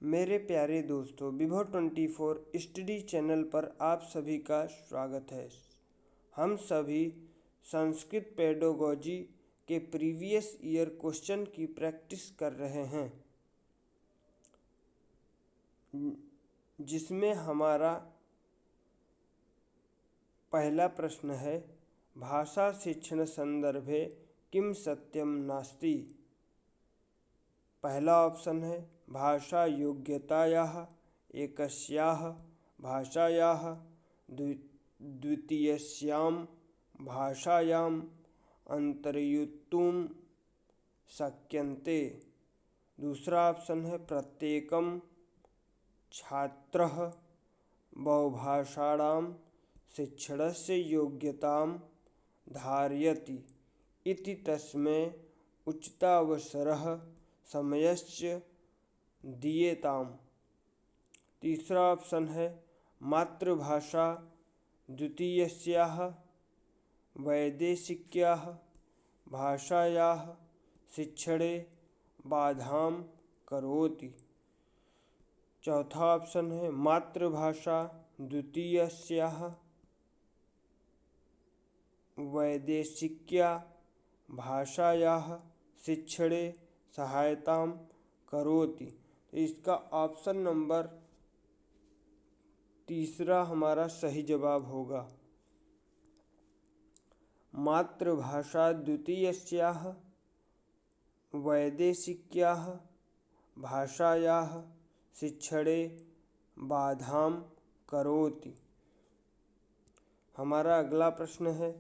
मेरे प्यारे दोस्तों, विभो 24 स्टडी चैनल पर आप सभी का स्वागत है। हम सभी संस्कृत पेडागोजी के प्रीवियस ईयर क्वेश्चन की प्रैक्टिस कर रहे हैं, जिसमें हमारा पहला प्रश्न है, भाषा शिक्षण संदर्भे किम सत्यम नास्ति। पहला ऑप्शन है भाषा योग्यतायाः एकस्याः भाषायाः द्वितीयस्यां भाषायाम् अन्तर्युक्तुं शक्यन्ते। दूसरा ऑप्शन है प्रत्येकं छात्रः बहुभाषाणां शिक्षणस्य योग्यतां धारयति इति तस्मै उचितावसरः समयश्च दीयताम्। तीसरा ऑप्शन है मातृभाषा द्वितीयस्याः वैदेशिक्याः भाषायाः शिक्षणे बाधां करोति। चौथा ऑप्शन है मातृभाषा द्वितीयस्याः वैदेशिक्या भाषायाः शिक्षणे सहायतां करोति। तो इसका ऑप्शन नंबर तीसरा हमारा सही जवाब होगा। मातृभाषा द्वितीयस्याः वैदेशिक्याः भाषायाः शिक्षणे बाधां करोति। हमारा अगला प्रश्न है,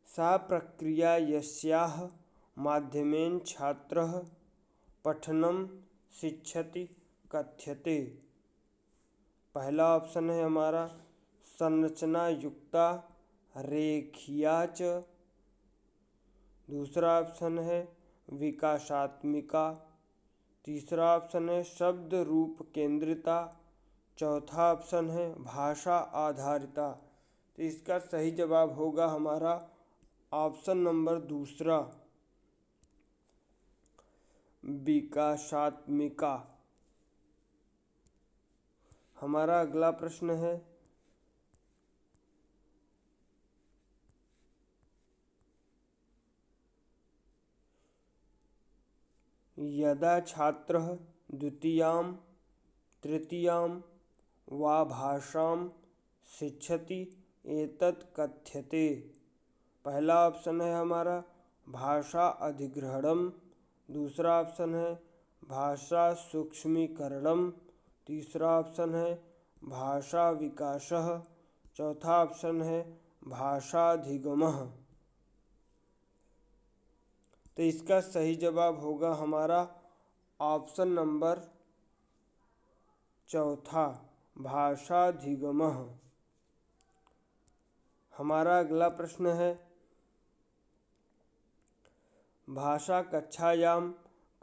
सा प्रक्रिया यस्याः माध्यमेन छात्रः पठनं शिक्षति कथ्यते। पहला ऑप्शन है हमारा संरचना युक्ता रेखीया च। दूसरा ऑप्शन है विकासात्मिका। तीसरा ऑप्शन है शब्द रूप केंद्रिता। चौथा ऑप्शन है भाषा आधारिता। तो इसका सही जवाब होगा हमारा ऑप्शन नंबर दूसरा, विकासात्मिका। हमारा अगला प्रश्न है, यदा छात्रः द्वितीयां तृतीयां वा भाषां शिक्षति एतत् कथ्यते। पहला ऑप्शन है हमारा भाषा अधिग्रहणम। दूसरा ऑप्शन है भाषा सूक्ष्मीकरणम। तीसरा ऑप्शन है भाषा विकासः। चौथा ऑप्शन है भाषाधिगमः। तो इसका सही जवाब होगा हमारा ऑप्शन नंबर चौथा, भाषाधिगमः। हमारा अगला प्रश्न है, भाषा कक्षायां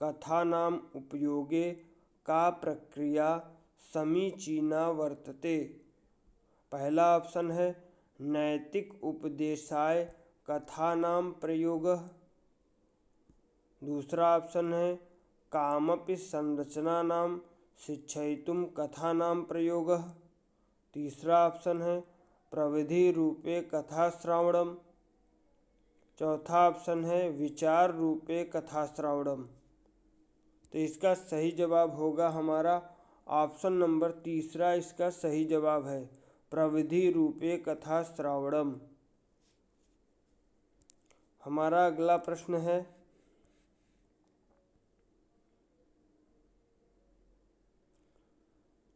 कथानाम् उपयोगे का प्रक्रिया समीचीना वर्तते। पहला ऑप्शन है नैतिक उपदेशाय कथानां प्रयोगः। दूसरा ऑप्शन है कामपि संरचनानां शिक्षयितुं कथानां प्रयोगः। तीसरा ऑप्शन है प्रविधि रूपे कथाश्रवणम्। चौथा ऑप्शन है विचार रूपे कथाश्रवणम्। तो इसका सही जवाब होगा हमारा ऑप्शन नंबर तीसरा। इसका सही जवाब है प्रविधि रूपे कथाश्रवणम्। हमारा अगला प्रश्न है,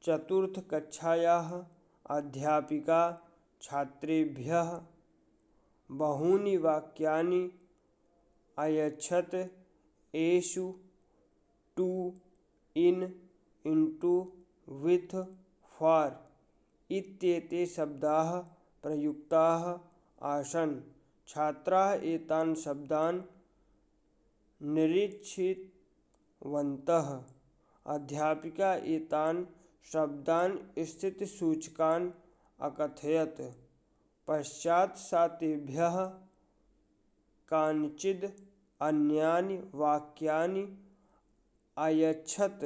चतुर्थ कक्षायाः अध्यापिका छात्रेभ्यः बहूनि वाक्यानि अयच्छत् येषु to, in, into, with, for इत्येते शब्दाः प्रयुक्ताः आसन्। छात्राः एतान् शब्दान् निरीक्षितवन्तः। अध्यापिका एतान् शब्दान् स्थितिसूचकान् अकथयत्। पश्चात् सा तेभ्यः कानिचिद् अन्यानि वाक्यानि अयच्छत्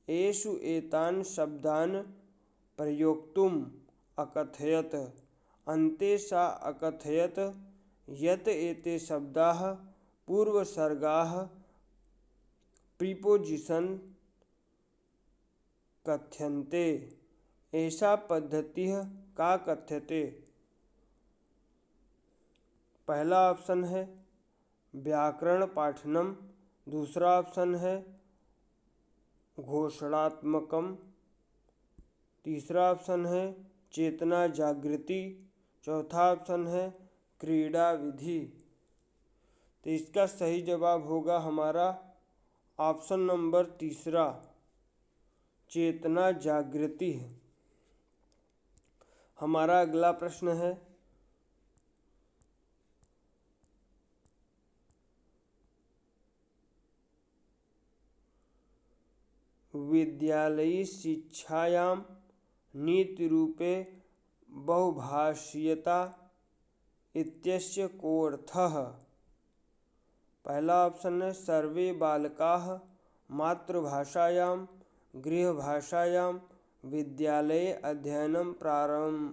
एषु एतान् शब्दान् प्रयोक्तुम् अकथयत्। अन्ते सा अकथयत् यत् एते शब्दाः पूर्वसर्गाः प्रीपोजिशन कथ्यन्ते। एषा पद्धतिः का कथ्यते? पहला ऑप्शन है व्याकरण पाठनम, दूसरा ऑप्शन है घोषणात्मकम, तीसरा ऑप्शन है चेतना जागृति, चौथा ऑप्शन है क्रीड़ा विधि। तो इसका सही जवाब होगा हमारा ऑप्शन नंबर तीसरा, चेतना जागृति। हमारा अगला प्रश्न है विद्यालयी शिक्षायां नीतिरूपे बहुभाषीयता इत्यस्य कोऽर्थः? पहला ऑप्शन है सर्वे बालकाः मातृभाषायां गृहभाषायां विद्यालये अध्ययनं प्रारम्भन्ते।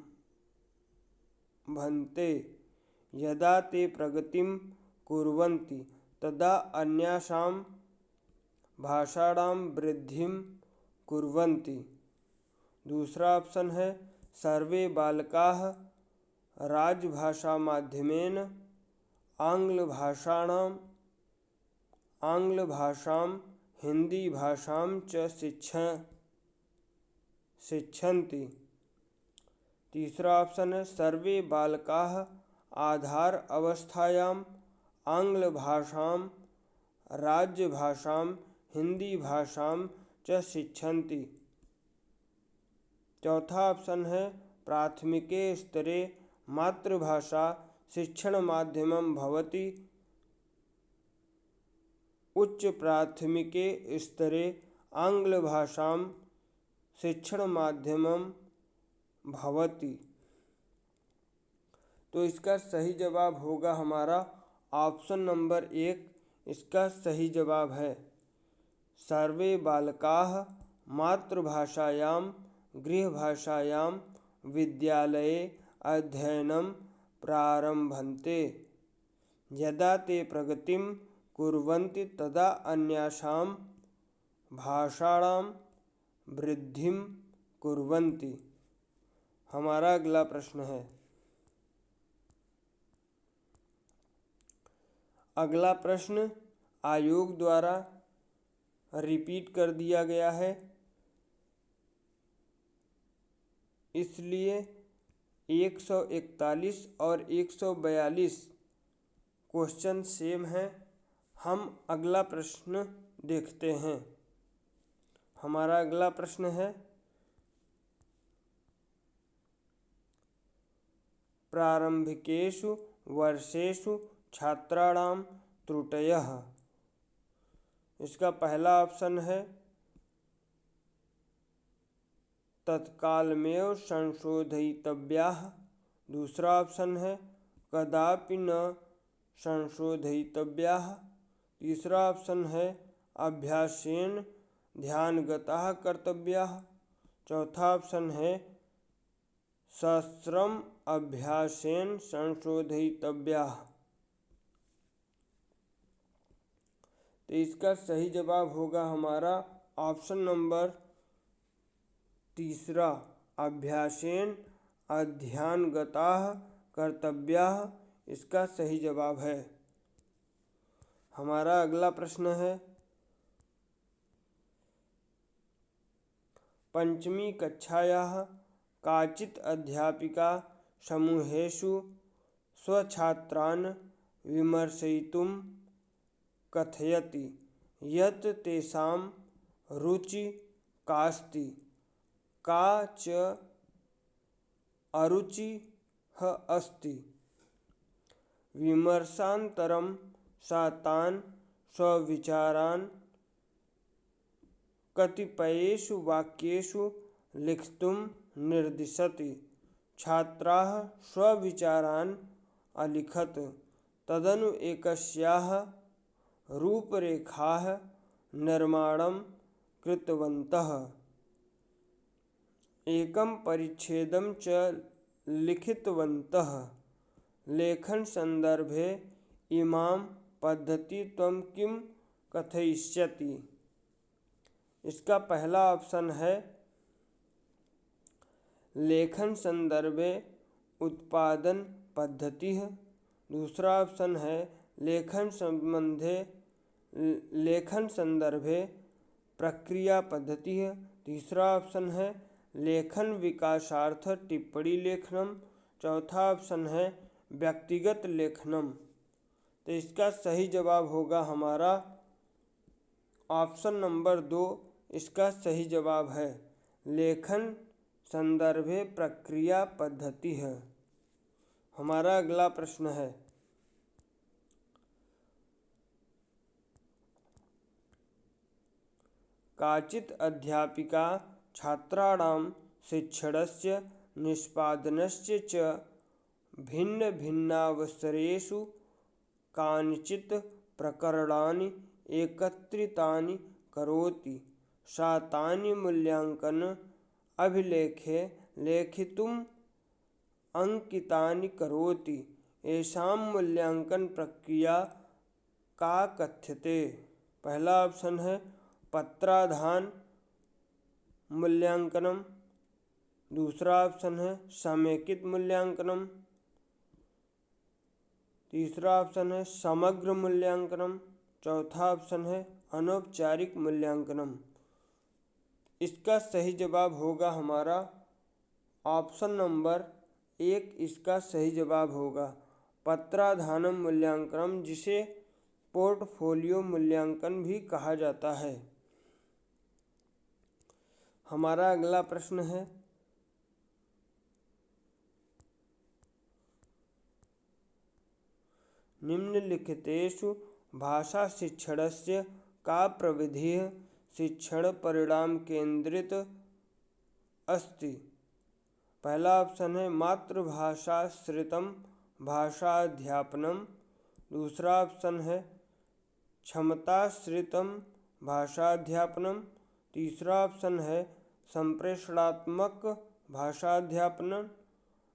यदा ते प्रगतिं कुर्वन्ति तदा अन्यासां भाषाणां वृद्धिं कुर्वन्ति। दूसरा ऑप्शन है सर्वे बालकाः राजभाषामाध्यमेन आङ्ग्लभाषां हिन्दीभाषां च शिक्षन्ति। तीसरा ऑप्शन है सर्वे बालकाः आधार अवस्थायाम् आङ्ग्लभाषां राज्यभाषां हिन्दीभाषां च शिक्षन्ति। चौथा ऑप्शन है प्राथमिके स्तरे मातृभाषा शिक्षणमाध्यमं भवति, उच्च प्राथमिके स्तरे आङ्ग्लभाषां शिक्षणमाध्यमं भवति। तो इसका सही जवाब होगा हमारा ऑप्शन नंबर एक। इसका सही जवाब है सर्वे बालकाः मातृभाषायां गृहभाषायां विद्यालये अध्ययनं प्रारम्भन्ते। यदा ते प्रगतिं कुर्वन्ति तदा अन्यासां भाषाणां वृद्धिं कुर्वन्ति। हमारा अगला प्रश्न है अगला प्रश्न आयोग द्वारा रिपीट कर दिया गया है, इसलिए 141 और 142 क्वेश्चन सेम है। हम अगला प्रश्न देखते हैं। हमारा अगला प्रश्न है प्रारंभिकेषु वर्षेषु छात्राणां त्रुटयः। इसका पहला ऑप्शन है तत्कालमेव संशोधयितव्याः, दूसरा ऑप्शन है कदापि न संशोधयितव्याः, तीसरा ऑप्शन है अभ्यासेन ध्यानगताः कर्तव्याः, चौथा ऑप्शन है सश्रम अभ्यासेन संशोधयितव्याः। तो इसका सही जवाब होगा हमारा ऑप्शन नंबर तीसरा, अभ्यासेन अध्यानगताः कर्तव्याः। इसका सही जवाब है। हमारा अगला प्रश्न है पंचमी कक्षायाः काचित् अध्यापिका समूहेषु स्वछात्रान् विमर्शयितुं कथयति यत् तेषां रुचि कास्ति, का च अरुचिः अस्ति। विमर्शानन्तरं सा तान् स्वविचारान् कतिपयेषु वाक्येषु लिखितुं निर्दिशति। छात्राः स्वविचारान् अलिखत्। तदनु एकस्याः रूपरेखाः निर्माणं कृतवन्तः। एकं परिच्छेदं च लिखितवन्तः। लेखनसन्दर्भे इमां पद्धति त्वं किं कथयिष्यति? इसका पहला ऑप्शन है लेखन संदर्भे उत्पादन पद्धति है। दूसरा ऑप्शन है लेखन संदर्भे प्रक्रिया पद्धति है। तीसरा ऑप्शन है लेखन विकासार्थ टिप्पणी लेखनम। चौथा ऑप्शन है व्यक्तिगत लेखनम। तो इसका सही जवाब होगा हमारा ऑप्शन नंबर 2। इसका सही जवाब है लेखन संदर्भे प्रक्रिया पद्धति है। हमारा अगला प्रश्न है काचित् अध्यापिका छात्राणां शिक्षणस्य निष्पादनस्य च भिन्नभिन्नावसरेषु कानिचित् प्रकरणानि एकत्रितानि करोति। सा तानि मूल्याङ्कन अभिलेखे लेखितुम् अंकितानि करोति। एषां मूल्यांकन प्रक्रिया का कथ्यते? पहला ऑप्शन है पत्राधान मूल्यांकनम। दूसरा ऑप्शन है समेकित मूल्यांकनम। तीसरा ऑप्शन है समग्र मूल्यांकनम। चौथा ऑप्शन है अनौपचारिक मूल्यांकनम। इसका सही जवाब होगा हमारा ऑप्शन नंबर 1। इसका सही जवाब होगा पत्राधानम मूल्यांकनम, जिसे पोर्टफोलियो मूल्यांकन भी कहा जाता है। हमारा अगला प्रश्न है निम्नलिखितेषु भाषा शिक्षणस्य का प्रविधिः शिक्षण परिणाम केंद्रित अस्ति? पहला ऑप्शन है मातृभाषाश्रितं भाषाध्यापनम। दूसरा ऑप्शन है क्षमताश्रितं भाषाध्यापनम। तीसरा ऑप्शन है संप्रेषणात्मक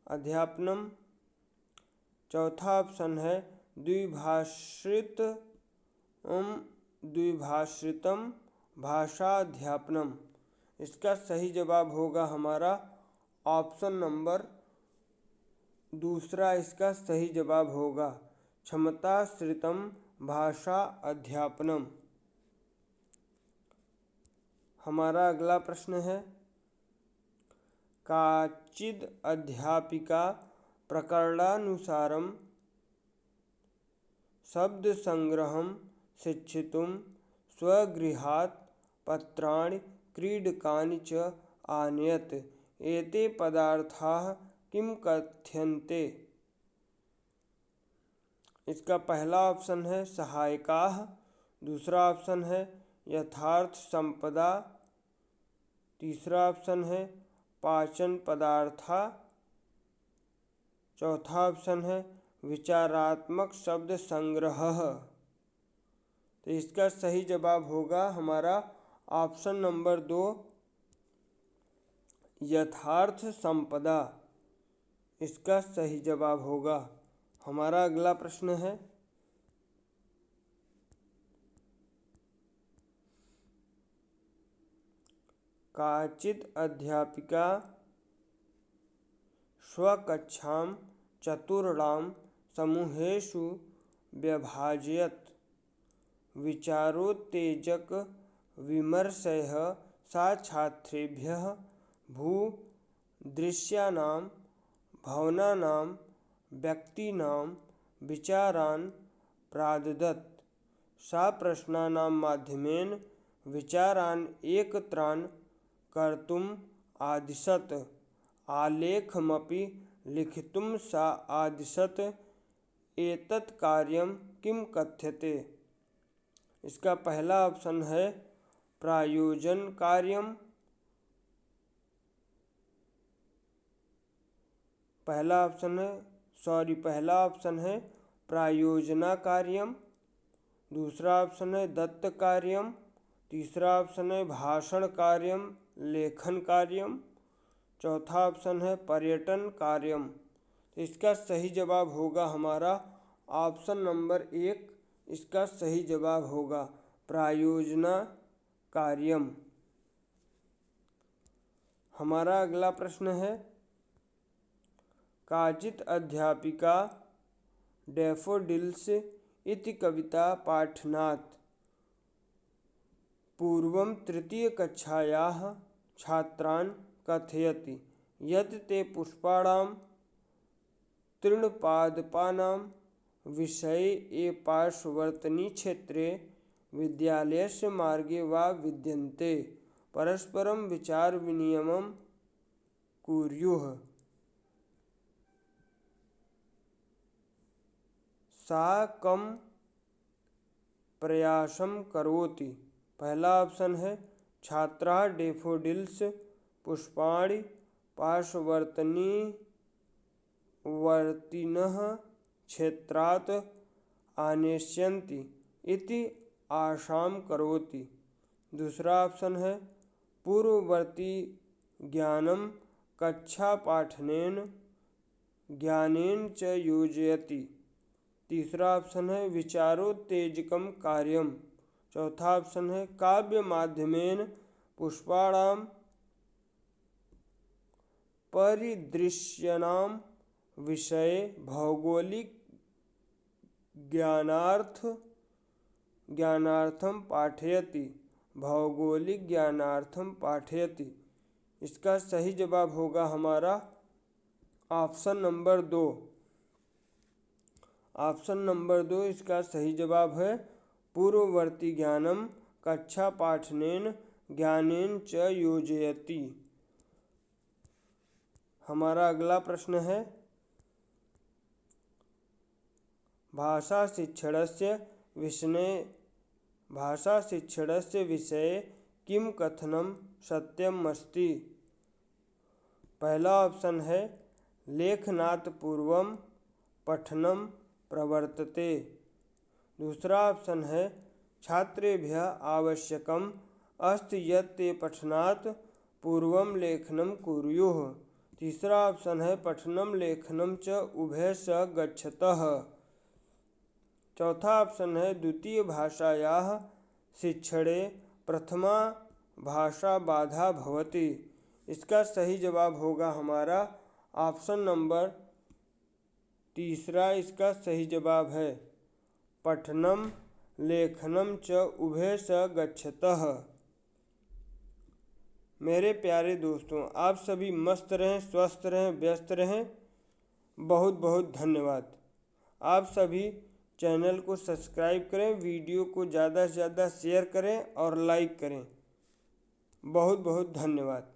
अध्यापनम। चौथा ऑप्शन है द्विभाषितम भाषाध्यापनम। इसका सही जवाब होगा हमारा ऑप्शन नंबर 2। इसका सही जवाब होगा क्षमताश्रितम भाषा अध्यापनम। हमारा अगला प्रश्न है काचिद् अध्यापिका प्रकरणानुसारं शब्दसंग्रहं शिक्षितुं स्वगृहात् पत्राणि क्रीडकानि च आनयत्। एते पदार्थाः किं कथ्यन्ते? इसका पहला ऑप्शन है सहायकाः। दूसरा ऑप्शन है यथार्थ संपदा। तीसरा ऑप्शन है पाचन पदार्था। चौथा ऑप्शन है विचारात्मक शब्द संग्रह। तो इसका सही जवाब होगा हमारा ऑप्शन नंबर 2 यथार्थ संपदा। इसका सही जवाब होगा। हमारा अगला प्रश्न है काचित् अध्यापिका स्वकक्षां चतुर्णां समूहेषु व्यभाजयत्। विचारोत्तेजक विमर्शैः सा छात्रेभ्यः भूदृश्यानां भावनानां व्यक्तीनां विचारान् प्राददत्। सा प्रश्नानां माध्यमेन विचारान् एकत्रान् कर्तुम् आदिशत्। आलेखमपि लिखितुं सा आदिशत्। एतत् कार्यं किं कथ्यते? इसका पहला ऑप्शन है प्रायोजन कार्यम। पहला ऑप्शन है प्रायोजना कार्यम। दूसरा ऑप्शन है दत्त कार्यम। तीसरा ऑप्शन है भाषण कार्यम लेखन कार्यम। चौथा ऑप्शन है पर्यटन कार्यम। तो इसका सही जवाब होगा हमारा ऑप्शन नंबर 1। इसका सही जवाब होगा प्रायोजना कार्यम। हमारा अगला प्रश्न है काचित् अध्यापिका डैफोडिल्स इति कविता पाठनात् पूर्वं तृतीयकक्षायाः छात्रान् कथयति यत् ते पुष्पाणां तृणपादपानां विषये पार्श्ववर्तिनि क्षेत्रे विद्यालयस्य मार्गे वा विद्यन्ते परस्परं विचारविनिमयं कुर्युः। सा कं प्रयासं करोति। पहला ऑप्शन है छात्राः डैफोडिल्स पुष्पाणि पार्श्ववर्तिनि वर्तिनः क्षेत्रात् आनेष्यन्ति इति आशां करोति। दूसरा ऑप्शन है पूर्ववर्ती ज्ञानं कक्षापाठनेन ज्ञानेन च योजयति। तीसरा ऑप्शन है विचारोत्तेजकं कार्यम। चौथा ऑप्शन है काव्य माध्यमेन पुष्पाणां परिदृश्यानां विषये भौगोलिक ज्ञानार्थं पाठयति। भौगोलिक ज्ञानार्थं पाठयति। इसका सही जवाब होगा हमारा ऑप्शन नंबर 2। ऑप्शन नंबर 2 इसका सही जवाब है पूर्ववर्ती ज्ञानम कक्षा पाठनेन ज्ञानेन च योजयति। हमारा अगला प्रश्न है भाषाशिक्षणस्य विषये किं कथनं सत्यम् अस्ति। पहला ऑप्शन है लेखनात् पूर्वं पठनं प्रवर्तते। दूसरा ऑप्शन है छात्रेभ्यः आवश्यकम् अस्ति यत् ते पठनात् पूर्वं लेखनं कुर्युः। तीसरा ऑप्शन है पठनं लेखनं च उभय स गच्छतः। चौथा ऑप्शन है द्वितीय भाषायाः शिक्षणे प्रथमा भाषा बाधा भवति। इसका सही जवाब होगा हमारा ऑप्शन नंबर 3। इसका सही जवाब है पठनं लेखनं च उभय स गच्छतः। मेरे प्यारे दोस्तों, आप सभी मस्त रहें, स्वस्थ रहें, व्यस्त रहें। बहुत बहुत धन्यवाद। आप सभी चैनल को सब्सक्राइब करें, वीडियो को ज़्यादा से ज़्यादा शेयर करें और लाइक करें। बहुत बहुत धन्यवाद।